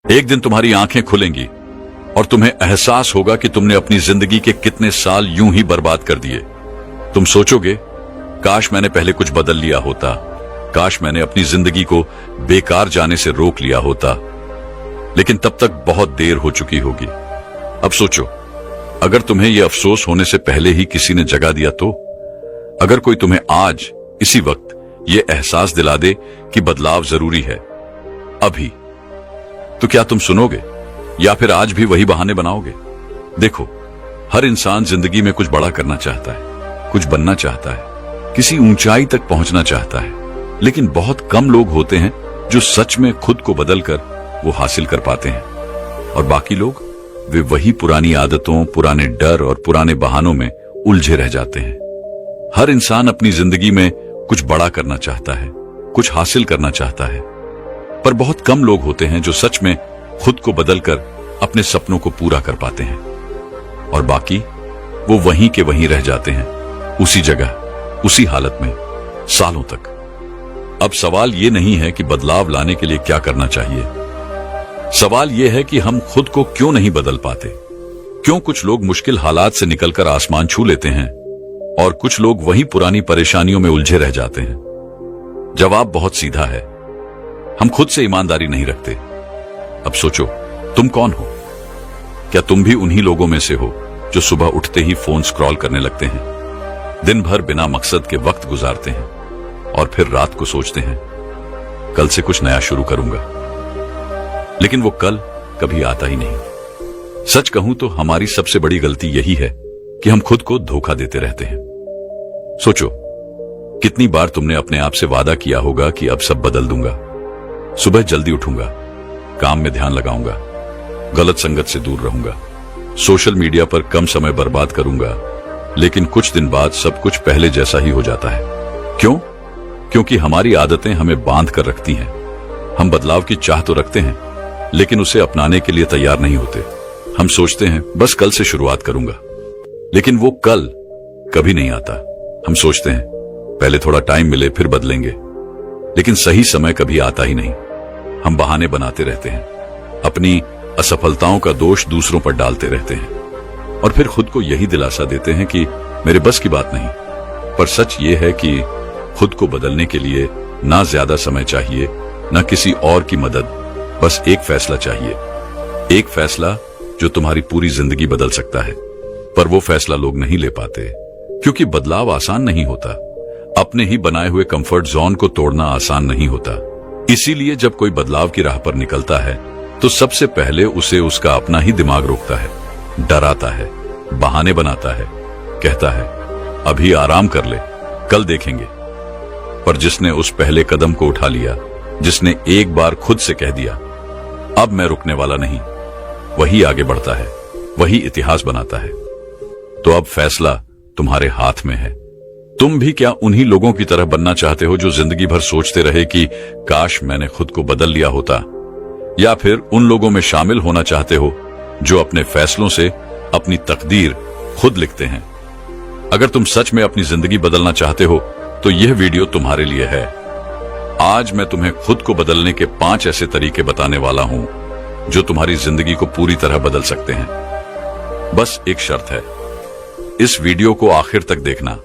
एक दिन तुम्हारी आंखें खुलेंगी और तुम्हें एहसास होगा कि तुमने अपनी जिंदगी के कितने साल यूं ही बर्बाद कर दिए। तुम सोचोगे, काश मैंने पहले कुछ बदल लिया होता, काश मैंने अपनी जिंदगी को बेकार जाने से रोक लिया होता। लेकिन तब तक बहुत देर हो चुकी होगी। अब सोचो, अगर तुम्हें यह अफसोस होने से पहले ही किसी ने जगा दिया तो? अगर कोई तुम्हें आज इसी वक्त यह एहसास दिला दे कि बदलाव जरूरी है अभी, तो क्या तुम सुनोगे या फिर आज भी वही बहाने बनाओगे? देखो, हर इंसान जिंदगी में कुछ बड़ा करना चाहता है, कुछ बनना चाहता है, किसी ऊंचाई तक पहुंचना चाहता है, लेकिन बहुत कम लोग होते हैं जो सच में खुद को बदलकर वो हासिल कर पाते हैं। और बाकी लोग, वे वही पुरानी आदतों, पुराने डर और पुराने बहानों में उलझे रह जाते हैं। हर इंसान अपनी जिंदगी में कुछ बड़ा करना चाहता है, कुछ हासिल करना चाहता है, पर बहुत कम लोग होते हैं जो सच में खुद को बदलकर अपने सपनों को पूरा कर पाते हैं। और बाकी वो वहीं के वहीं रह जाते हैं, उसी जगह, उसी हालत में, सालों तक। अब सवाल ये नहीं है कि बदलाव लाने के लिए क्या करना चाहिए। सवाल यह है कि हम खुद को क्यों नहीं बदल पाते। क्यों कुछ लोग मुश्किल हालात से निकलकर आसमान छू लेते हैं और कुछ लोग वही पुरानी परेशानियों में उलझे रह जाते हैं? जवाब बहुत सीधा है, हम खुद से ईमानदारी नहीं रखते। अब सोचो, तुम कौन हो? क्या तुम भी उन्हीं लोगों में से हो जो सुबह उठते ही फोन स्क्रॉल करने लगते हैं, दिन भर बिना मकसद के वक्त गुजारते हैं और फिर रात को सोचते हैं कल से कुछ नया शुरू करूंगा, लेकिन वो कल कभी आता ही नहीं? सच कहूं तो हमारी सबसे बड़ी गलती यही है कि हम खुद को धोखा देते रहते हैं। सोचो, कितनी बार तुमने अपने आप से वादा किया होगा कि अब सब बदल दूंगा, सुबह जल्दी उठूंगा, काम में ध्यान लगाऊंगा, गलत संगत से दूर रहूंगा, सोशल मीडिया पर कम समय बर्बाद करूंगा, लेकिन कुछ दिन बाद सब कुछ पहले जैसा ही हो जाता है। क्यों? क्योंकि हमारी आदतें हमें बांध कर रखती हैं। हम बदलाव की चाह तो रखते हैं, लेकिन उसे अपनाने के लिए तैयार नहीं होते। हम सोचते हैं बस कल से शुरुआत करूंगा, लेकिन वो कल कभी नहीं आता। हम सोचते हैं पहले थोड़ा टाइम मिले फिर बदलेंगे, लेकिन सही समय कभी आता ही नहीं। हम बहाने बनाते रहते हैं, अपनी असफलताओं का दोष दूसरों पर डालते रहते हैं और फिर खुद को यही दिलासा देते हैं कि मेरे बस की बात नहीं। पर सच ये है कि खुद को बदलने के लिए ना ज्यादा समय चाहिए, ना किसी और की मदद, बस एक फैसला चाहिए। एक फैसला जो तुम्हारी पूरी जिंदगी बदल सकता है। पर वो फैसला लोग नहीं ले पाते, क्योंकि बदलाव आसान नहीं होता। अपने ही बनाए हुए कंफर्ट जोन को तोड़ना आसान नहीं होता। इसीलिए जब कोई बदलाव की राह पर निकलता है तो सबसे पहले उसे उसका अपना ही दिमाग रोकता है, डराता है, बहाने बनाता है, कहता है अभी आराम कर ले, कल देखेंगे। पर जिसने उस पहले कदम को उठा लिया, जिसने एक बार खुद से कह दिया अब मैं रुकने वाला नहीं, वही आगे बढ़ता है, वही इतिहास बनाता है। तो अब फैसला तुम्हारे हाथ में है। तुम भी क्या उन्हीं लोगों की तरह बनना चाहते हो जो जिंदगी भर सोचते रहे कि काश मैंने खुद को बदल लिया होता, या फिर उन लोगों में शामिल होना चाहते हो जो अपने फैसलों से अपनी तकदीर खुद लिखते हैं? अगर तुम सच में अपनी जिंदगी बदलना चाहते हो तो यह वीडियो तुम्हारे लिए है। आज मैं तुम्हें खुद को बदलने के 5 ऐसे तरीके बताने वाला हूं जो तुम्हारी जिंदगी को पूरी तरह बदल सकते हैं। बस एक शर्त है, इस वीडियो को आखिर तक देखना,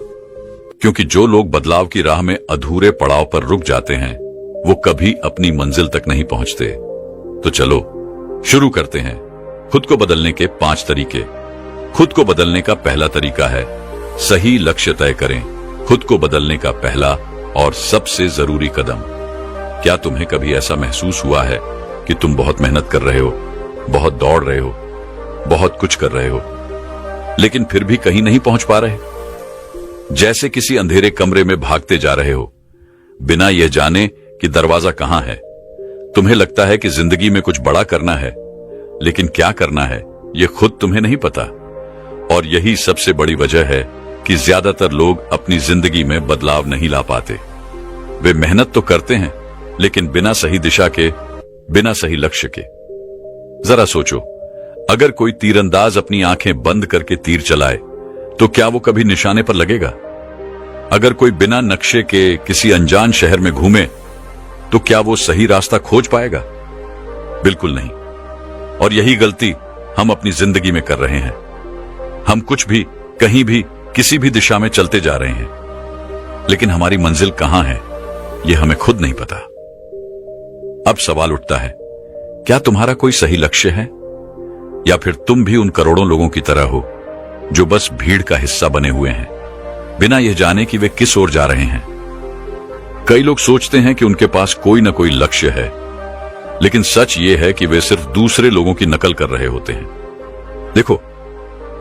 क्योंकि जो लोग बदलाव की राह में अधूरे पड़ाव पर रुक जाते हैं वो कभी अपनी मंजिल तक नहीं पहुंचते। तो चलो शुरू करते हैं खुद को बदलने के 5 तरीके। खुद को बदलने का पहला तरीका है सही लक्ष्य तय करें। खुद को बदलने का पहला और सबसे जरूरी कदम। क्या तुम्हें कभी ऐसा महसूस हुआ है कि तुम बहुत मेहनत कर रहे हो, बहुत दौड़ रहे हो, बहुत कुछ कर रहे हो, लेकिन फिर भी कहीं नहीं पहुंच पा रहे? जैसे किसी अंधेरे कमरे में भागते जा रहे हो, बिना यह जाने कि दरवाजा कहां है। तुम्हें लगता है कि जिंदगी में कुछ बड़ा करना है, लेकिन क्या करना है यह खुद तुम्हें नहीं पता। और यही सबसे बड़ी वजह है कि ज्यादातर लोग अपनी जिंदगी में बदलाव नहीं ला पाते। वे मेहनत तो करते हैं, लेकिन बिना सही दिशा के, बिना सही लक्ष्य के। जरा सोचो, अगर कोई तीरंदाज अपनी आंखें बंद करके तीर चलाए तो क्या वो कभी निशाने पर लगेगा? अगर कोई बिना नक्शे के किसी अनजान शहर में घूमे तो क्या वो सही रास्ता खोज पाएगा? बिल्कुल नहीं। और यही गलती हम अपनी जिंदगी में कर रहे हैं। हम कुछ भी, कहीं भी, किसी भी दिशा में चलते जा रहे हैं, लेकिन हमारी मंजिल कहां है यह हमें खुद नहीं पता। अब सवाल उठता है, क्या तुम्हारा कोई सही लक्ष्य है, या फिर तुम भी उन करोड़ों लोगों की तरह हो जो बस भीड़ का हिस्सा बने हुए हैं, बिना यह जाने कि वे किस ओर जा रहे हैं। कई लोग सोचते हैं कि उनके पास कोई ना कोई लक्ष्य है, लेकिन सच ये है कि वे सिर्फ दूसरे लोगों की नकल कर रहे होते हैं। देखो,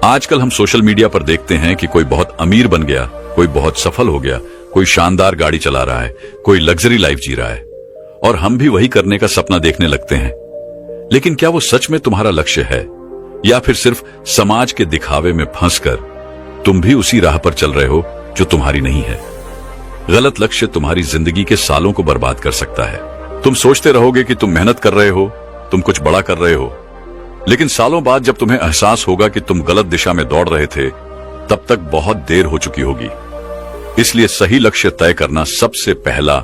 आजकल हम सोशल मीडिया पर देखते हैं कि कोई बहुत अमीर बन गया, कोई बहुत सफल हो गया, कोई शानदार गाड़ी चला रहा है, कोई लग्जरी लाइफ जी रहा है, और हम भी वही करने का सपना देखने लगते हैं। लेकिन क्या वो सच में तुम्हारा लक्ष्य है, या फिर सिर्फ समाज के दिखावे में फंसकर तुम भी उसी राह पर चल रहे हो जो तुम्हारी नहीं है? गलत लक्ष्य तुम्हारी जिंदगी के सालों को बर्बाद कर सकता है। तुम सोचते रहोगे कि तुम मेहनत कर रहे हो, तुम कुछ बड़ा कर रहे हो, लेकिन सालों बाद जब तुम्हें एहसास होगा कि तुम गलत दिशा में दौड़ रहे थे, तब तक बहुत देर हो चुकी होगी। इसलिए सही लक्ष्य तय करना सबसे पहला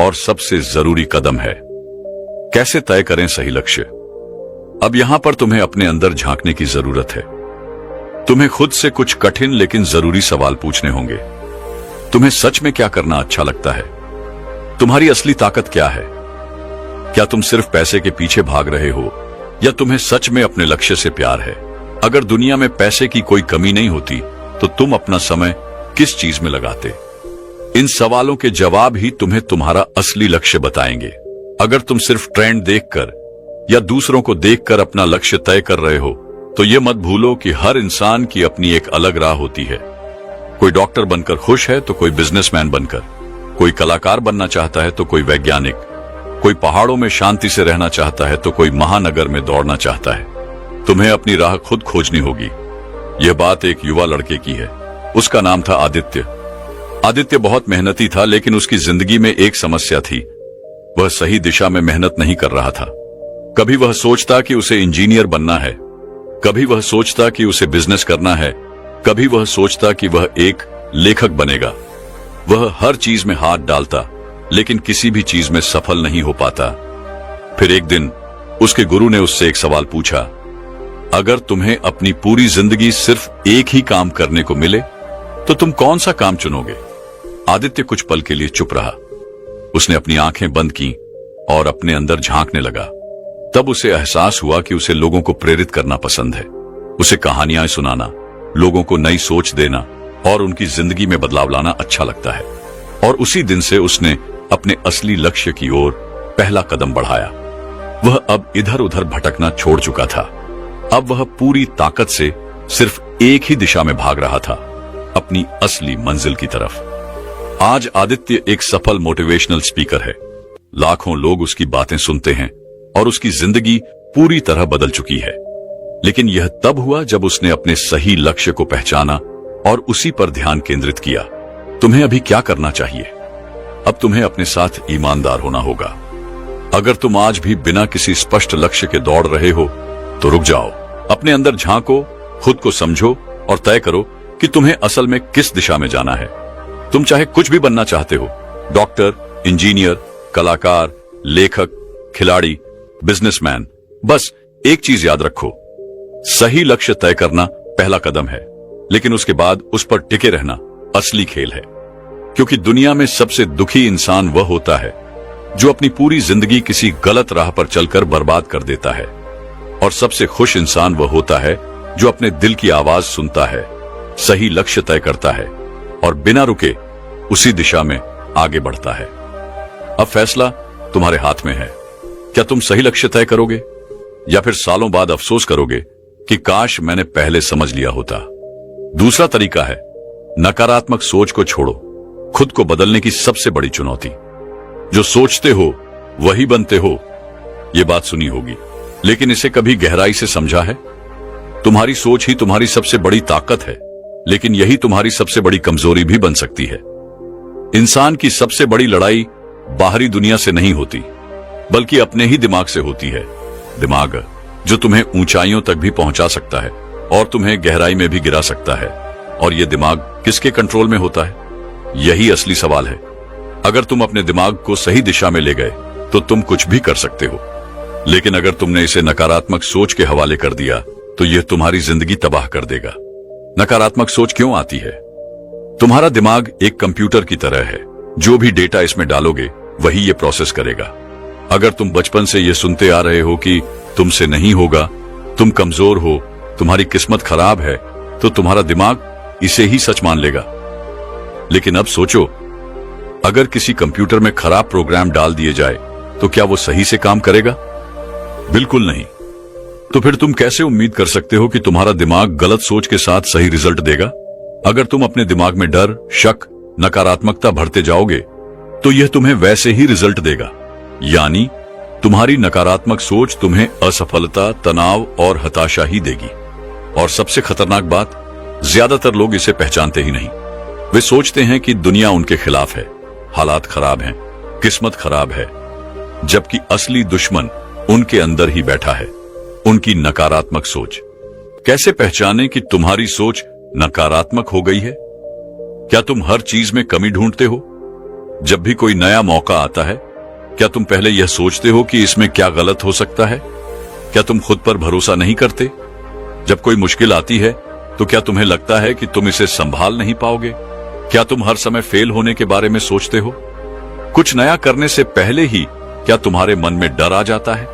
और सबसे जरूरी कदम है। कैसे तय करें सही लक्ष्य? अब यहां पर तुम्हें अपने अंदर झांकने की जरूरत है। तुम्हें खुद से कुछ कठिन लेकिन जरूरी सवाल पूछने होंगे। तुम्हें सच में क्या करना अच्छा लगता है? तुम्हारी असली ताकत क्या है? क्या तुम सिर्फ पैसे के पीछे भाग रहे हो, या तुम्हें सच में अपने लक्ष्य से प्यार है? अगर दुनिया में पैसे की कोई कमी नहीं होती, तो तुम अपना समय किस चीज में लगाते? इन सवालों के जवाब ही तुम्हें तुम्हारा असली लक्ष्य बताएंगे। अगर तुम सिर्फ ट्रेंड देखकर या दूसरों को देखकर अपना लक्ष्य तय कर रहे हो, तो यह मत भूलो कि हर इंसान की अपनी एक अलग राह होती है। कोई डॉक्टर बनकर खुश है, तो कोई बिजनेसमैन बनकर, कोई कलाकार बनना चाहता है, तो कोई वैज्ञानिक, कोई पहाड़ों में शांति से रहना चाहता है, तो कोई महानगर में दौड़ना चाहता है। तुम्हें अपनी राह खुद खोजनी होगी। यह बात एक युवा लड़के की है। उसका नाम था आदित्य। आदित्य बहुत मेहनती था, लेकिन उसकी जिंदगी में एक समस्या थी। वह सही दिशा में मेहनत नहीं कर रहा था। कभी वह सोचता कि उसे इंजीनियर बनना है, कभी वह सोचता कि उसे बिजनेस करना है, कभी वह सोचता कि वह एक लेखक बनेगा। वह हर चीज में हाथ डालता, लेकिन किसी भी चीज में सफल नहीं हो पाता। फिर एक दिन उसके गुरु ने उससे एक सवाल पूछा, अगर तुम्हें अपनी पूरी जिंदगी सिर्फ एक ही काम करने को मिले, तो तुम कौन सा काम चुनोगे? आदित्य कुछ पल के लिए चुप रहा। उसने अपनी आंखें बंद की और अपने अंदर झांकने लगा। तब उसे एहसास हुआ कि उसे लोगों को प्रेरित करना पसंद है। उसे कहानियां सुनाना, लोगों को नई सोच देना और उनकी जिंदगी में बदलाव लाना अच्छा लगता है। और उसी दिन से उसने अपने असली लक्ष्य की ओर पहला कदम बढ़ाया। वह अब इधर उधर भटकना छोड़ चुका था। अब वह पूरी ताकत से सिर्फ एक ही दिशा में भाग रहा था, अपनी असली मंजिल की तरफ। आज आदित्य एक सफल मोटिवेशनल स्पीकर है। लाखों लोग उसकी बातें सुनते हैं और उसकी जिंदगी पूरी तरह बदल चुकी है। लेकिन यह तब हुआ जब उसने अपने सही लक्ष्य को पहचाना और उसी पर ध्यान केंद्रित किया। तुम्हें अभी क्या करना चाहिए? अब तुम्हें अपने साथ ईमानदार होना होगा। अगर तुम आज भी बिना किसी स्पष्ट लक्ष्य के दौड़ रहे हो, तो रुक जाओ, अपने अंदर झांको, खुद को समझो और तय करो कि तुम्हें असल में किस दिशा में जाना है। तुम चाहे कुछ भी बनना चाहते हो, डॉक्टर, इंजीनियर, कलाकार, लेखक, खिलाड़ी, बिजनेसमैन, बस एक चीज याद रखो, सही लक्ष्य तय करना पहला कदम है, लेकिन उसके बाद उस पर टिके रहना असली खेल है। क्योंकि दुनिया में सबसे दुखी इंसान वह होता है जो अपनी पूरी जिंदगी किसी गलत राह पर चलकर बर्बाद कर देता है, और सबसे खुश इंसान वह होता है जो अपने दिल की आवाज सुनता है, सही लक्ष्य तय करता है और बिना रुके उसी दिशा में आगे बढ़ता है। अब फैसला तुम्हारे हाथ में है। क्या तुम सही लक्ष्य तय करोगे, या फिर सालों बाद अफसोस करोगे कि काश मैंने पहले समझ लिया होता? दूसरा तरीका है, नकारात्मक सोच को छोड़ो। खुद को बदलने की सबसे बड़ी चुनौती, जो सोचते हो वही बनते हो, यह बात सुनी होगी, लेकिन इसे कभी गहराई से समझा है? तुम्हारी सोच ही तुम्हारी सबसे बड़ी ताकत है, लेकिन यही तुम्हारी सबसे बड़ी कमजोरी भी बन सकती है। इंसान की सबसे बड़ी लड़ाई बाहरी दुनिया से नहीं होती, बल्कि अपने ही दिमाग से होती है। दिमाग जो तुम्हें ऊंचाइयों तक भी पहुंचा सकता है और तुम्हें गहराई में भी गिरा सकता है। और यह दिमाग किसके कंट्रोल में होता है? यही असली सवाल है। अगर तुम अपने दिमाग को सही दिशा में ले गए, तो तुम कुछ भी कर सकते हो। लेकिन अगर तुमने इसे नकारात्मक सोच के हवाले कर दिया तो यह तुम्हारी जिंदगी तबाह कर देगा। नकारात्मक सोच क्यों आती है? तुम्हारा दिमाग एक कंप्यूटर की तरह है, जो भी डेटा इसमें डालोगे वही ये प्रोसेस करेगा। अगर तुम बचपन से ये सुनते आ रहे हो कि तुमसे नहीं होगा, तुम कमजोर हो, तुम्हारी किस्मत खराब है, तो तुम्हारा दिमाग इसे ही सच मान लेगा। लेकिन अब सोचो, अगर किसी कंप्यूटर में खराब प्रोग्राम डाल दिए जाए तो क्या वो सही से काम करेगा? बिल्कुल नहीं। तो फिर तुम कैसे उम्मीद कर सकते हो कि तुम्हारा दिमाग गलत सोच के साथ सही रिजल्ट देगा? अगर तुम अपने दिमाग में डर, शक, नकारात्मकता भरते जाओगे तो यह तुम्हें वैसे ही रिजल्ट देगा। यानी तुम्हारी नकारात्मक सोच तुम्हें असफलता, तनाव और हताशा ही देगी। और सबसे खतरनाक बात, ज्यादातर लोग इसे पहचानते ही नहीं। वे सोचते हैं कि दुनिया उनके खिलाफ है, हालात खराब हैं, किस्मत खराब है, जबकि असली दुश्मन उनके अंदर ही बैठा है, उनकी नकारात्मक सोच। कैसे पहचाने कि तुम्हारी सोच नकारात्मक हो गई है? क्या तुम हर चीज में कमी ढूंढते हो? जब भी कोई नया मौका आता है, क्या तुम पहले यह सोचते हो कि इसमें क्या गलत हो सकता है? क्या तुम खुद पर भरोसा नहीं करते? जब कोई मुश्किल आती है तो क्या तुम्हें लगता है कि तुम इसे संभाल नहीं पाओगे? क्या तुम हर समय फेल होने के बारे में सोचते हो? कुछ नया करने से पहले ही क्या तुम्हारे मन में डर आ जाता है?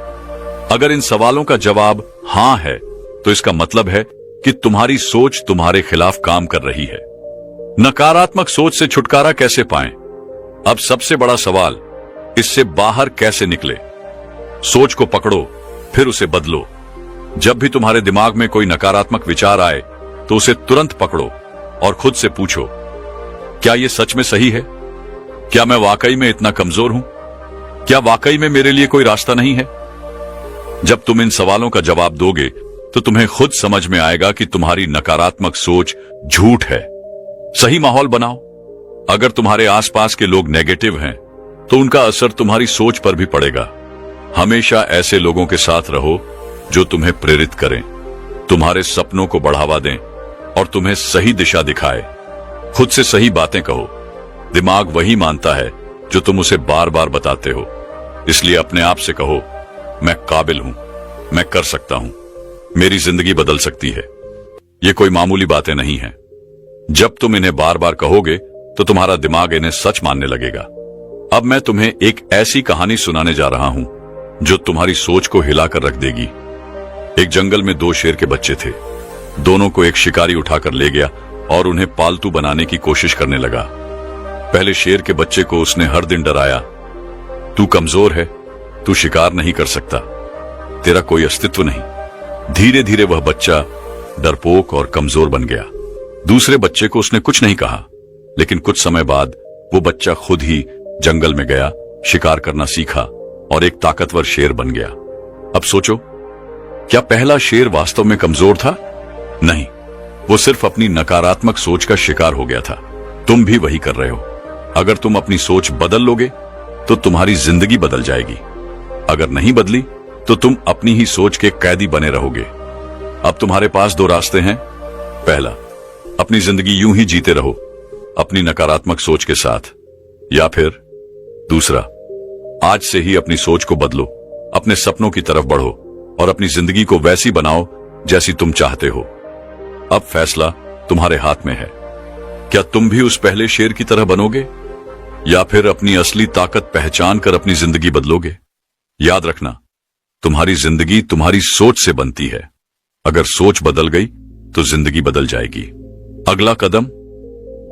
अगर इन सवालों का जवाब हां है तो इसका मतलब है कि तुम्हारी सोच तुम्हारे खिलाफ काम कर रही है। नकारात्मक सोच से छुटकारा कैसे पाएं? अब सबसे बड़ा सवाल, इससे बाहर कैसे निकले? सोच को पकड़ो, फिर उसे बदलो। जब भी तुम्हारे दिमाग में कोई नकारात्मक विचार आए तो उसे तुरंत पकड़ो और खुद से पूछो, क्या यह सच में सही है? क्या मैं वाकई में इतना कमजोर हूं? क्या वाकई में मेरे लिए कोई रास्ता नहीं है? जब तुम इन सवालों का जवाब दोगे तो तुम्हें खुद समझ में आएगा कि तुम्हारी नकारात्मक सोच झूठ है। सही माहौल बनाओ। अगर तुम्हारे आसपास के लोग नेगेटिव हैं तो उनका असर तुम्हारी सोच पर भी पड़ेगा। हमेशा ऐसे लोगों के साथ रहो जो तुम्हें प्रेरित करें, तुम्हारे सपनों को बढ़ावा दें और तुम्हें सही दिशा दिखाए। खुद से सही बातें कहो। दिमाग वही मानता है जो तुम उसे बार बार बताते हो। इसलिए अपने आप से कहो, मैं काबिल हूं, मैं कर सकता हूं, मेरी जिंदगी बदल सकती है। ये कोई मामूली बातें नहीं हैं। जब तुम इन्हें बार बार कहोगे तो तुम्हारा दिमाग इन्हें सच मानने लगेगा। अब मैं तुम्हें एक ऐसी कहानी सुनाने जा रहा हूं जो तुम्हारी सोच को हिलाकर रख देगी। एक जंगल में दो शेर के बच्चे थे। दोनों को एक शिकारी उठाकर ले गया और उन्हें पालतू बनाने की कोशिश करने लगा। पहले शेर के बच्चे को उसने हर दिन डराया, तू कमजोर है, तू शिकार नहीं कर सकता, तेरा कोई अस्तित्व नहीं। धीरे धीरे वह बच्चा डरपोक और कमजोर बन गया। दूसरे बच्चे को उसने कुछ नहीं कहा, लेकिन कुछ समय बाद वो बच्चा खुद ही जंगल में गया, शिकार करना सीखा और एक ताकतवर शेर बन गया। अब सोचो, क्या पहला शेर वास्तव में कमजोर था? नहीं, वो सिर्फ अपनी नकारात्मक सोच का शिकार हो गया था। तुम भी वही कर रहे हो। अगर तुम अपनी सोच बदल लोगे तो तुम्हारी जिंदगी बदल जाएगी। अगर नहीं बदली तो तुम अपनी ही सोच के कैदी बने रहोगे। अब तुम्हारे पास दो रास्ते हैं। पहला, अपनी जिंदगी यूं ही जीते रहो अपनी नकारात्मक सोच के साथ, या फिर दूसरा, आज से ही अपनी सोच को बदलो, अपने सपनों की तरफ बढ़ो और अपनी जिंदगी को वैसी बनाओ जैसी तुम चाहते हो। अब फैसला तुम्हारे हाथ में है। क्या तुम भी उस पहले शेर की तरह बनोगे या फिर अपनी असली ताकत पहचान कर अपनी जिंदगी बदलोगे? याद रखना, तुम्हारी जिंदगी तुम्हारी सोच से बनती है। अगर सोच बदल गई तो जिंदगी बदल जाएगी। अगला कदम,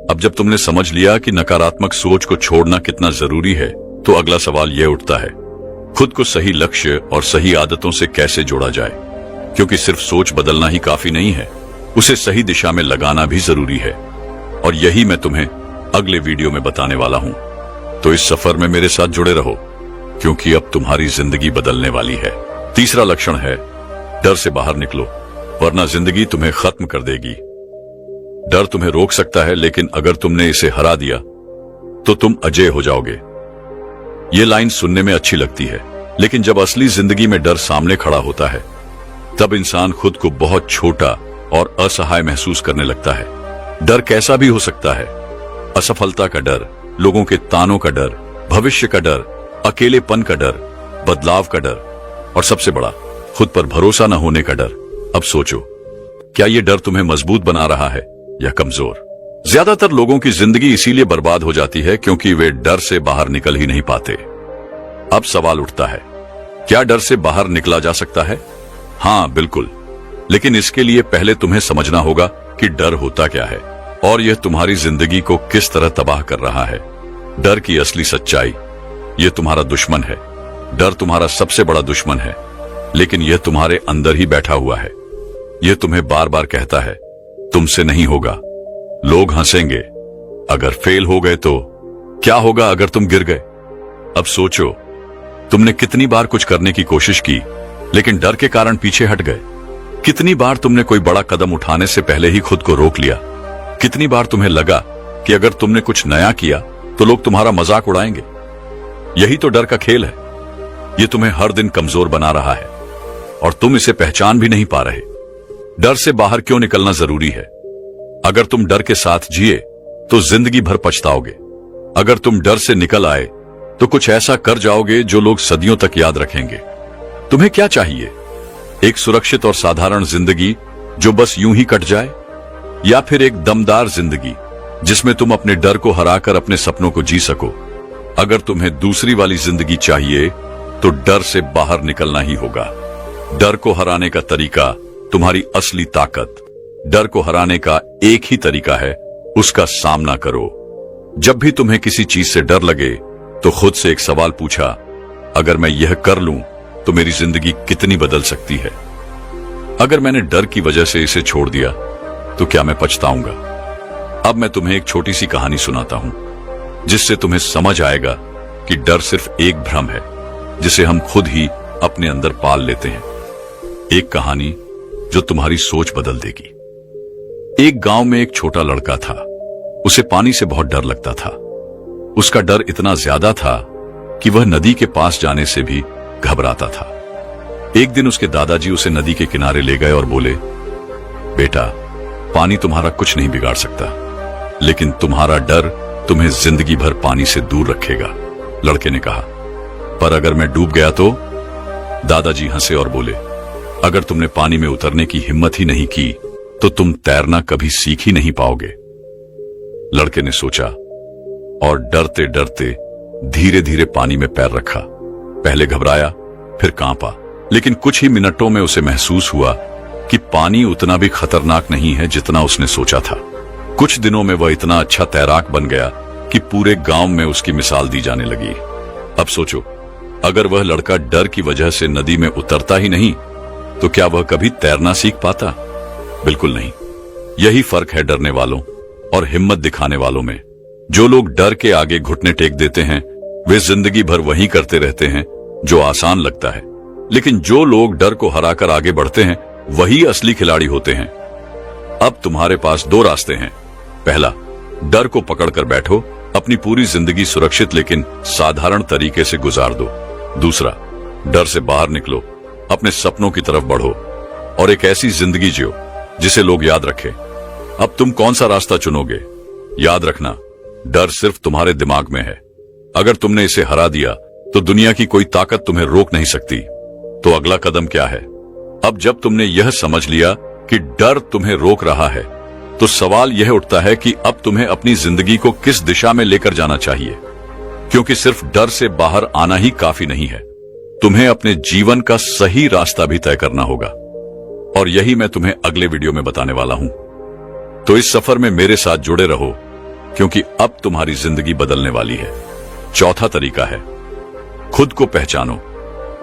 अब जब तुमने समझ लिया कि नकारात्मक सोच को छोड़ना कितना जरूरी है, तो अगला सवाल यह उठता है, खुद को सही लक्ष्य और सही आदतों से कैसे जोड़ा जाए? क्योंकि सिर्फ सोच बदलना ही काफी नहीं है, उसे सही दिशा में लगाना भी जरूरी है। और यही मैं तुम्हें अगले वीडियो में बताने वाला हूं। तो इस सफर में मेरे साथ जुड़े रहो, क्योंकि अब तुम्हारी जिंदगी बदलने वाली है। तीसरा लक्षण है, डर से बाहर निकलो, वरना जिंदगी तुम्हें खत्म कर देगी। डर तुम्हें रोक सकता है, लेकिन अगर तुमने इसे हरा दिया तो तुम अजेय हो जाओगे। ये लाइन सुनने में अच्छी लगती है, लेकिन जब असली जिंदगी में डर सामने खड़ा होता है तब इंसान खुद को बहुत छोटा और असहाय महसूस करने लगता है। डर कैसा भी हो सकता है, असफलता का डर, लोगों के तानों का डर, भविष्य का डर, अकेलेपन का डर, बदलाव का डर। और सबसे बड़ा, खुद पर भरोसा न होने का डर। अब सोचो, क्या ये डर तुम्हें मजबूत बना रहा है या कमजोर? ज्यादातर लोगों की जिंदगी इसीलिए बर्बाद हो जाती है क्योंकि वे डर से बाहर निकल ही नहीं पाते। अब सवाल उठता है, क्या डर से बाहर निकला जा सकता है? हाँ, बिल्कुल। लेकिन इसके लिए पहले तुम्हें समझना होगा कि डर होता क्या है और यह तुम्हारी जिंदगी को किस तरह तबाह कर रहा है। डर की असली सच्चाई, यह तुम्हारा दुश्मन है। डर तुम्हारा सबसे बड़ा दुश्मन है, लेकिन यह तुम्हारे अंदर ही बैठा हुआ है। यह तुम्हें बार बार कहता है, तुमसे नहीं होगा, लोग हंसेंगे, अगर फेल हो गए तो क्या होगा अगर तुम गिर गए। अब सोचो, तुमने कितनी बार कुछ करने की कोशिश की लेकिन डर के कारण पीछे हट गए। कितनी बार तुमने कोई बड़ा कदम उठाने से पहले ही खुद को रोक लिया। कितनी बार तुम्हें लगा कि अगर तुमने कुछ नया किया तो लोग तुम्हारा मजाक उड़ाएंगे। यही तो डर का खेल है। यह तुम्हें हर दिन कमजोर बना रहा है और तुम इसे पहचान भी नहीं पा रहे। डर से बाहर क्यों निकलना जरूरी है? अगर तुम डर के साथ जिए तो जिंदगी भर पछताओगे। अगर तुम डर से निकल आए तो कुछ ऐसा कर जाओगे जो लोग सदियों तक याद रखेंगे। तुम्हें क्या चाहिए? एक सुरक्षित और साधारण जिंदगी जो बस यूं ही कट जाए, या फिर एक दमदार जिंदगी जिसमें तुम अपने डर को हराकर अपने सपनों को जी सको? अगर तुम्हें दूसरी वाली जिंदगी चाहिए तो डर से बाहर निकलना ही होगा। डर को हराने का तरीका, तुम्हारी असली ताकत। डर को हराने का एक ही तरीका है, उसका सामना करो। जब भी तुम्हें किसी चीज से डर लगे तो खुद से एक सवाल पूछा, अगर मैं यह कर लूं तो मेरी जिंदगी कितनी बदल सकती है? अगर मैंने डर की वजह से इसे छोड़ दिया तो क्या मैं पछताऊंगा? अब मैं तुम्हें एक छोटी सी कहानी सुनाता हूं जिससे तुम्हें समझ आएगा कि डर सिर्फ एक भ्रम है जिसे हम खुद ही अपने अंदर पाल लेते हैं। एक कहानी जो तुम्हारी सोच बदल देगी। एक गांव में एक छोटा लड़का था। उसे पानी से बहुत डर लगता था। उसका डर इतना ज्यादा था कि वह नदी के पास जाने से भी घबराता था। एक दिन उसके दादाजी उसे नदी के किनारे ले गए और बोले, बेटा, पानी तुम्हारा कुछ नहीं बिगाड़ सकता, लेकिन तुम्हारा डर तुम्हें जिंदगी भर पानी से दूर रखेगा। लड़के ने कहा, पर अगर मैं डूब गया तो? दादाजी हंसे और बोले, अगर तुमने पानी में उतरने की हिम्मत ही नहीं की तो तुम तैरना कभी सीख ही नहीं पाओगे। लड़के ने सोचा और डरते डरते धीरे धीरे पानी में पैर रखा। पहले घबराया, फिर कांपा, लेकिन कुछ ही मिनटों में उसे महसूस हुआ कि पानी उतना भी खतरनाक नहीं है जितना उसने सोचा था। कुछ दिनों में वह इतना अच्छा तैराक बन गया कि पूरे गांव में उसकी मिसाल दी जाने लगी। अब सोचो, अगर वह लड़का डर की वजह से नदी में उतरता ही नहीं तो क्या वह कभी तैरना सीख पाता? बिल्कुल नहीं। यही फर्क है डरने वालों और हिम्मत दिखाने वालों में। जो लोग डर के आगे घुटने टेक देते हैं वे जिंदगी भर वही करते रहते हैं जो आसान लगता है, लेकिन जो लोग डर को हराकर आगे बढ़ते हैं वही असली खिलाड़ी होते हैं। अब तुम्हारे पास दो रास्ते हैं। पहला, डर को पकड़कर बैठो, अपनी पूरी जिंदगी सुरक्षित लेकिन साधारण तरीके से गुजार दो। दूसरा, डर से बाहर निकलो, अपने सपनों की तरफ बढ़ो और एक ऐसी जिंदगी जियो जिसे लोग याद रखें। अब तुम कौन सा रास्ता चुनोगे? याद रखना, डर सिर्फ तुम्हारे दिमाग में है। अगर तुमने इसे हरा दिया तो दुनिया की कोई ताकत तुम्हें रोक नहीं सकती। तो अगला कदम क्या है? अब जब तुमने यह समझ लिया कि डर तुम्हें रोक रहा है तो सवाल यह उठता है कि अब तुम्हें अपनी जिंदगी को किस दिशा में लेकर जाना चाहिए, क्योंकि सिर्फ डर से बाहर आना ही काफी नहीं है। तुम्हें अपने जीवन का सही रास्ता भी तय करना होगा और यही मैं तुम्हें अगले वीडियो में बताने वाला हूं। तो इस सफर में मेरे साथ जुड़े रहो क्योंकि अब तुम्हारी जिंदगी बदलने वाली है। चौथा तरीका है, खुद को पहचानो,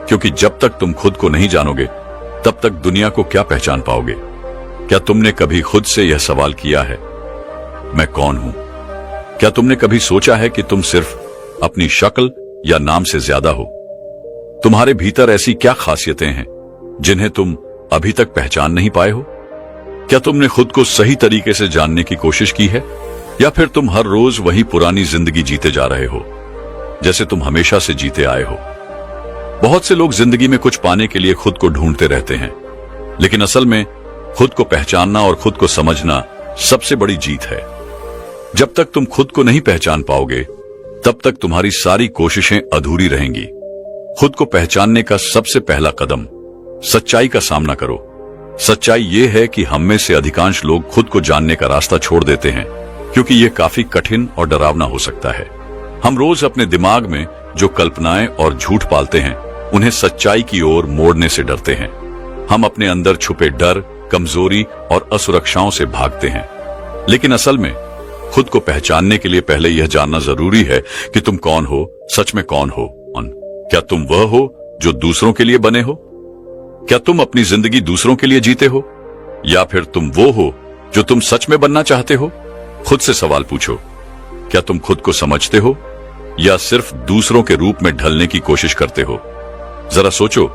क्योंकि जब तक तुम खुद को नहीं जानोगे तब तक दुनिया को क्या पहचान पाओगे। क्या तुमने कभी खुद से यह सवाल किया है, मैं कौन हूं? क्या तुमने कभी सोचा है कि तुम सिर्फ अपनी शक्ल या नाम से ज्यादा हो? तुम्हारे भीतर ऐसी क्या खासियतें हैं जिन्हें तुम अभी तक पहचान नहीं पाए हो? क्या तुमने खुद को सही तरीके से जानने की कोशिश की है, या फिर तुम हर रोज वही पुरानी जिंदगी जीते जा रहे हो जैसे तुम हमेशा से जीते आए हो? बहुत से लोग जिंदगी में कुछ पाने के लिए खुद को ढूंढते रहते हैं, लेकिन असल में खुद को पहचानना और खुद को समझना सबसे बड़ी जीत है। जब तक तुम खुद को नहीं पहचान पाओगे तब तक तुम्हारी सारी कोशिशें अधूरी रहेंगी। खुद को पहचानने का सबसे पहला कदम सच्चाई का सामना करो। सच्चाई ये है कि हम में से अधिकांश लोग खुद को जानने का रास्ता छोड़ देते हैं क्योंकि यह काफी कठिन और डरावना हो सकता है। हम रोज अपने दिमाग में जो कल्पनाएं और झूठ पालते हैं उन्हें सच्चाई की ओर मोड़ने से डरते हैं। हम अपने अंदर छुपे डर, कमजोरी और असुरक्षाओं से भागते हैं। लेकिन असल में खुद को पहचानने के लिए पहले यह जानना जरूरी है कि तुम कौन हो, सच में कौन हो। क्या तुम वह हो जो दूसरों के लिए बने हो? क्या तुम अपनी जिंदगी दूसरों के लिए जीते हो, या फिर तुम वो हो जो तुम सच में बनना चाहते हो? खुद से सवाल पूछो, क्या तुम खुद को समझते हो या सिर्फ दूसरों के रूप में ढलने की कोशिश करते हो? जरा सोचो,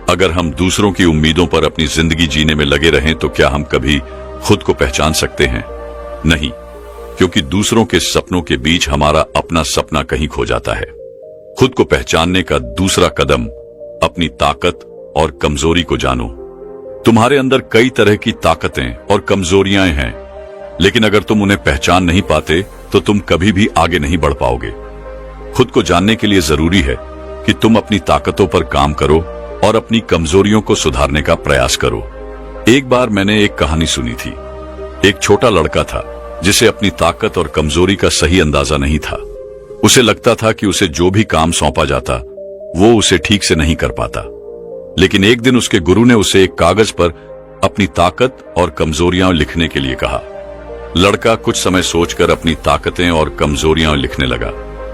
अगर हम दूसरों की उम्मीदों पर अपनी जिंदगी जीने में लगे रहें तो क्या हम कभी खुद को पहचान सकते हैं? नहीं, क्योंकि दूसरों के सपनों के बीच हमारा अपना सपना कहीं खो जाता है। खुद को पहचानने का दूसरा कदम अपनी ताकत और कमजोरी को जानो। तुम्हारे अंदर कई तरह की ताकतें और कमजोरियां हैं, लेकिन अगर तुम उन्हें पहचान नहीं पाते तो तुम कभी भी आगे नहीं बढ़ पाओगे। खुद को जानने के लिए जरूरी है कि तुम अपनी ताकतों पर काम करो और अपनी कमजोरियों को सुधारने का प्रयास करो। एक बार मैंने एक कहानी सुनी थी। एक छोटा लड़का था जिसे अपनी ताकत और कमजोरी का सही अंदाजा नहीं था। उसे लगता था कि उसे जो भी काम सौंपा जाता वो उसे ठीक से नहीं कर पाता। लेकिन एक दिन उसके गुरु ने उसे एक कागज पर अपनी ताकत और कमजोरियां लिखने के लिए कहा। लड़का कुछ समय सोचकर अपनी ताकतें और कमजोरियां लिखने लगा।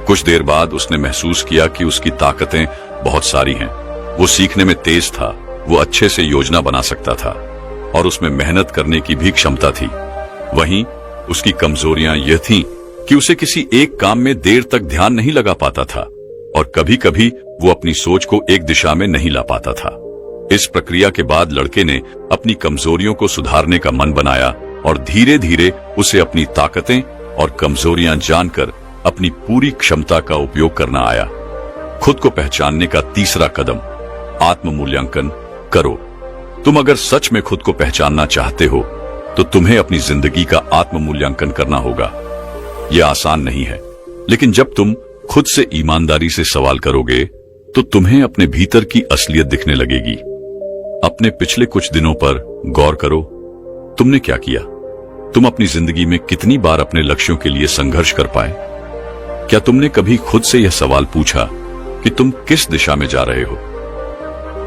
कुछ देर बाद उसने महसूस किया कि उसकी ताकतें बहुत सारी हैं। वो सीखने में तेज था, वो अच्छे से योजना बना सकता था और उसमें मेहनत करने की भी क्षमता थी। वहीं उसकी कमजोरियां यह थीं कि उसे किसी एक काम में देर तक ध्यान नहीं लगा पाता था और कभी कभी वो अपनी सोच को एक दिशा में नहीं ला पाता था। इस प्रक्रिया के बाद लड़के ने अपनी कमजोरियों को सुधारने का मन बनाया और धीरे धीरे उसे अपनी ताकतें और कमजोरियां जानकर अपनी पूरी क्षमता का उपयोग करना आया। खुद को पहचानने का तीसरा कदम आत्म मूल्यांकन करो। तुम अगर सच में खुद को पहचानना चाहते हो तो तुम्हें अपनी जिंदगी का आत्म मूल्यांकन करना होगा। यह आसान नहीं है, लेकिन जब तुम खुद से ईमानदारी से सवाल करोगे तो तुम्हें अपने भीतर की असलियत दिखने लगेगी। अपने पिछले कुछ दिनों पर गौर करो। तुमने क्या किया? तुम अपनी जिंदगी में कितनी बार अपने लक्ष्यों के लिए संघर्ष कर पाए? क्या तुमने कभी खुद से यह सवाल पूछा कि तुम किस दिशा में जा रहे हो?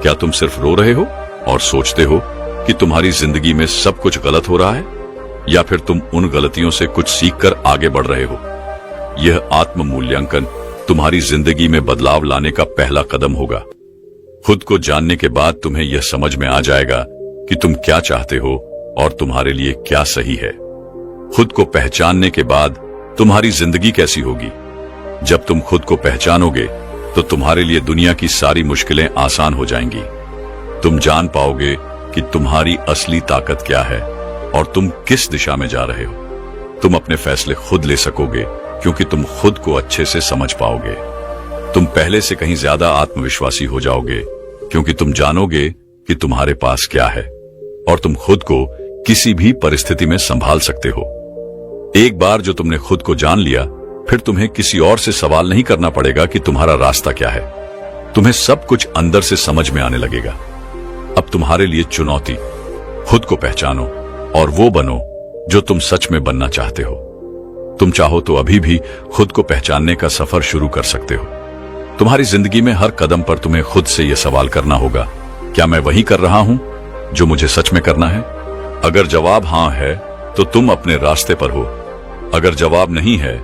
क्या तुम सिर्फ रो रहे हो और सोचते हो कि तुम्हारी जिंदगी में सब कुछ गलत हो रहा है, या फिर तुम उन गलतियों से कुछ सीखकर आगे बढ़ रहे हो? यह आत्म मूल्यांकन तुम्हारी जिंदगी में बदलाव लाने का पहला कदम होगा। खुद को जानने के बाद तुम्हें यह समझ में आ जाएगा कि तुम क्या चाहते हो और तुम्हारे लिए क्या सही है। खुद को पहचानने के बाद तुम्हारी जिंदगी कैसी होगी? जब तुम खुद को पहचानोगे तो तुम्हारे लिए दुनिया की सारी मुश्किलें आसान हो जाएंगी। तुम जान पाओगे कि तुम्हारी असली ताकत क्या है और तुम किस दिशा में जा रहे हो। तुम अपने फैसले खुद ले सकोगे क्योंकि तुम खुद को अच्छे से समझ पाओगे। तुम पहले से कहीं ज्यादा आत्मविश्वासी हो जाओगे क्योंकि तुम जानोगे कि तुम्हारे पास क्या है और तुम खुद को किसी भी परिस्थिति में संभाल सकते हो। एक बार जो तुमने खुद को जान लिया, फिर तुम्हें किसी और से सवाल नहीं करना पड़ेगा कि तुम्हारा रास्ता क्या है। तुम्हें सब कुछ अंदर से समझ में आने लगेगा। अब तुम्हारे लिए चुनौती, खुद को पहचानो और वो बनो जो तुम सच में बनना चाहते हो। तुम चाहो तो अभी भी खुद को पहचानने का सफर शुरू कर सकते हो। तुम्हारी जिंदगी में हर कदम पर तुम्हें खुद से यह सवाल करना होगा, क्या मैं वही कर रहा हूं जो मुझे सच में करना है? अगर जवाब हां है तो तुम अपने रास्ते पर हो। अगर जवाब नहीं है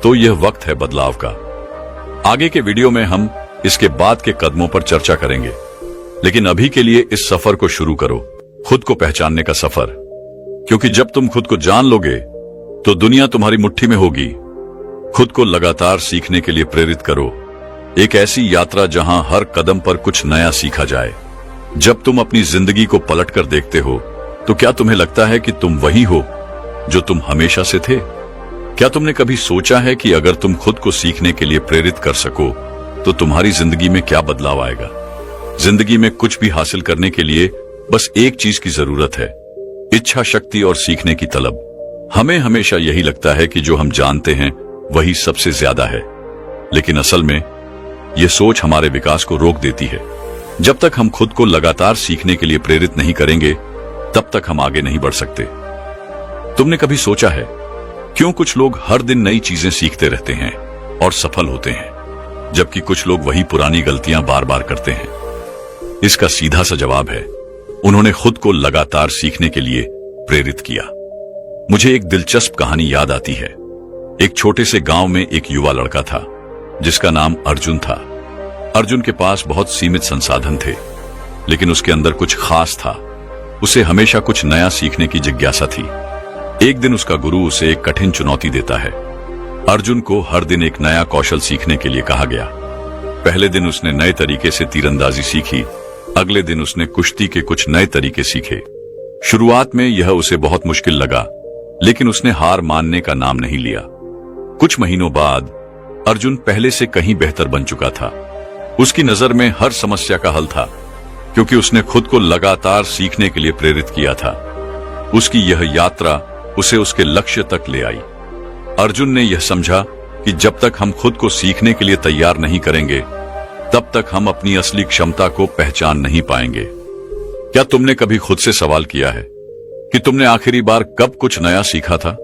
तो यह वक्त है बदलाव का। आगे के वीडियो में हम इसके बाद के कदमों पर चर्चा करेंगे, लेकिन अभी के लिए इस सफर को शुरू करो, खुद को पहचानने का सफर। क्योंकि जब तुम खुद को जान लोगे तो दुनिया तुम्हारी मुट्ठी में होगी। खुद को लगातार सीखने के लिए प्रेरित करो, एक ऐसी यात्रा जहां हर कदम पर कुछ नया सीखा जाए। जब तुम अपनी जिंदगी को पलटकर देखते हो तो क्या तुम्हें लगता है कि तुम वही हो जो तुम हमेशा से थे? क्या तुमने कभी सोचा है कि अगर तुम खुद को सीखने के लिए प्रेरित कर सको तो तुम्हारी जिंदगी में क्या बदलाव आएगा? जिंदगी में कुछ भी हासिल करने के लिए बस एक चीज की जरूरत है, इच्छा शक्ति और सीखने की तलब। हमें हमेशा यही लगता है कि जो हम जानते हैं वही सबसे ज्यादा है, लेकिन असल में ये सोच हमारे विकास को रोक देती है। जब तक हम खुद को लगातार सीखने के लिए प्रेरित नहीं करेंगे, तब तक हम आगे नहीं बढ़ सकते। तुमने कभी सोचा है क्यों कुछ लोग हर दिन नई चीजें सीखते रहते हैं और सफल होते हैं, जबकि कुछ लोग वही पुरानी गलतियां बार बार करते हैं? इसका सीधा सा जवाब है, उन्होंने खुद को लगातार सीखने के लिए प्रेरित किया। मुझे एक दिलचस्प कहानी याद आती है। एक छोटे से गांव में एक युवा लड़का था जिसका नाम अर्जुन था। अर्जुन के पास बहुत सीमित संसाधन थे, लेकिन उसके अंदर कुछ खास था। उसे हमेशा कुछ नया सीखने की जिज्ञासा थी। एक दिन उसका गुरु उसे एक कठिन चुनौती देता है। अर्जुन को हर दिन एक नया कौशल सीखने के लिए कहा गया। पहले दिन उसने नए तरीके से तीरंदाजी सीखी, अगले दिन उसने कुश्ती के कुछ नए तरीके सीखे। शुरुआत में यह उसे बहुत मुश्किल लगा, लेकिन उसने हार मानने का नाम नहीं लिया। कुछ महीनों बाद अर्जुन पहले से कहीं बेहतर बन चुका था। उसकी नजर में हर समस्या का हल था, क्योंकि उसने खुद को लगातार सीखने के लिए प्रेरित किया था। उसकी यह यात्रा उसे उसके लक्ष्य तक ले आई। अर्जुन ने यह समझा कि जब तक हम खुद को सीखने के लिए तैयार नहीं करेंगे, तब तक हम अपनी असली क्षमता को पहचान नहीं पाएंगे। क्या तुमने कभी खुद से सवाल किया है कि तुमने आखिरी बार कब कुछ नया सीखा था?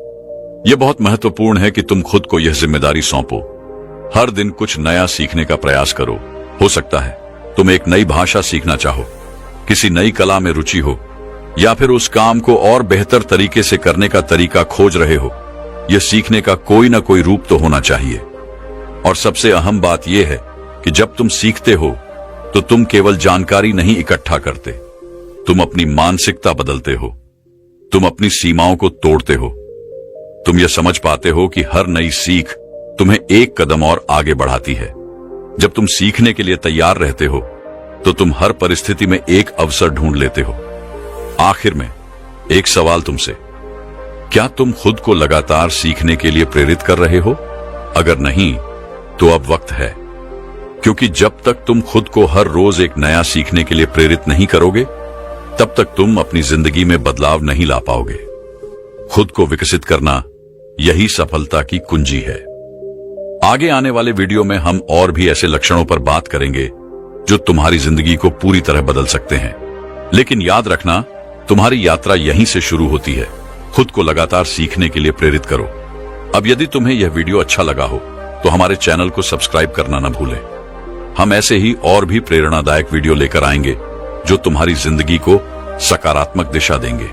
यह बहुत महत्वपूर्ण है कि तुम खुद को यह जिम्मेदारी सौंपो। हर दिन कुछ नया सीखने का प्रयास करो। हो सकता है तुम एक नई भाषा सीखना चाहो, किसी नई कला में रुचि हो, या फिर उस काम को और बेहतर तरीके से करने का तरीका खोज रहे हो। यह सीखने का कोई ना कोई रूप तो होना चाहिए। और सबसे अहम बात यह है कि जब तुम सीखते हो तो तुम केवल जानकारी नहीं इकट्ठा करते, तुम अपनी मानसिकता बदलते हो, तुम अपनी सीमाओं को तोड़ते हो। तुम यह समझ पाते हो कि हर नई सीख तुम्हें एक कदम और आगे बढ़ाती है। जब तुम सीखने के लिए तैयार रहते हो तो तुम हर परिस्थिति में एक अवसर ढूंढ लेते हो। आखिर में एक सवाल तुमसे, क्या तुम खुद को लगातार सीखने के लिए प्रेरित कर रहे हो? अगर नहीं, तो अब वक्त है, क्योंकि जब तक तुम खुद को हर रोज एक नया सीखने के लिए प्रेरित नहीं करोगे, तब तक तुम अपनी जिंदगी में बदलाव नहीं ला पाओगे। खुद को विकसित करना यही सफलता की कुंजी है। आगे आने वाले वीडियो में हम और भी ऐसे लक्षणों पर बात करेंगे जो तुम्हारी जिंदगी को पूरी तरह बदल सकते हैं। लेकिन याद रखना, तुम्हारी यात्रा यहीं से शुरू होती है। खुद को लगातार सीखने के लिए प्रेरित करो। अब यदि तुम्हें यह वीडियो अच्छा लगा हो तो हमारे चैनल को सब्सक्राइब करना न भूलें। हम ऐसे ही और भी प्रेरणादायक वीडियो लेकर आएंगे जो तुम्हारी जिंदगी को सकारात्मक दिशा देंगे।